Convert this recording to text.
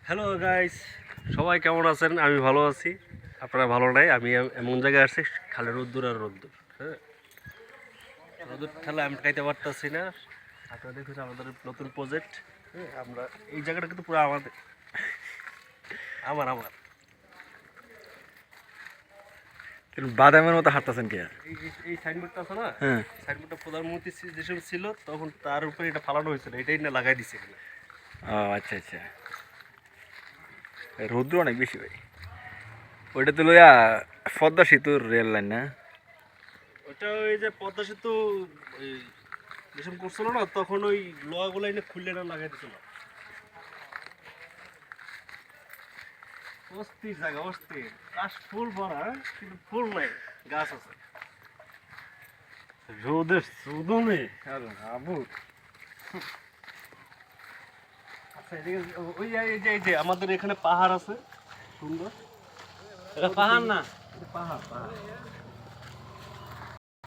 Hello guys, সবাই কেমন আছেন? আমি ভালো আছি। আপনারা ভালো নাই? আমি এমন জায়গায় আসছি, খালি রোদ্দুর আর রোদ্দুর। হ্যাঁ, রোদ্দুর ঠেলা আমি খাইতে পারতেছি না। আপনারা দেখুন আমাদের নতুন প্রজেক্ট। হ্যাঁ, আমরা এই জায়গাটা কিন্তু পুরো আমাদের, আমার বাদামের মতো হাঁটতেছেন কে? এই সাইনবোর্ডটা আছে না, হ্যাঁ। সাইনবোর্ডটা প্রধানমন্ত্রী যেসব ছিল তখন তার উপরে এটা ফালানো হয়েছিল, এটাই না লাগাই দিছে এখানে। ও আচ্ছা আচ্ছা, রৌদ্র অনেক বেশি ভাই। ওইটা তো লইয়া পদ্মা সেতুর রেল লাইন না? ওটা ওই যে পদ্মা সেতু ওই যেসব করছিল না, তখন ওই লোহাগুলো এনে খুললে না লাগাই দিছিল। অস্থির জায়গা, অস্থির। গাছ ফুল ভরা, কিন্তু ফুল নাই, গাছ আছে। রোদের সুদনে আবু। আচ্ছা, এদিকে ওই এই যে আমাদের এখানে পাহাড় আছে সুন্দর। এটা পাহাড় না, এটা পাহাড় পাহাড়।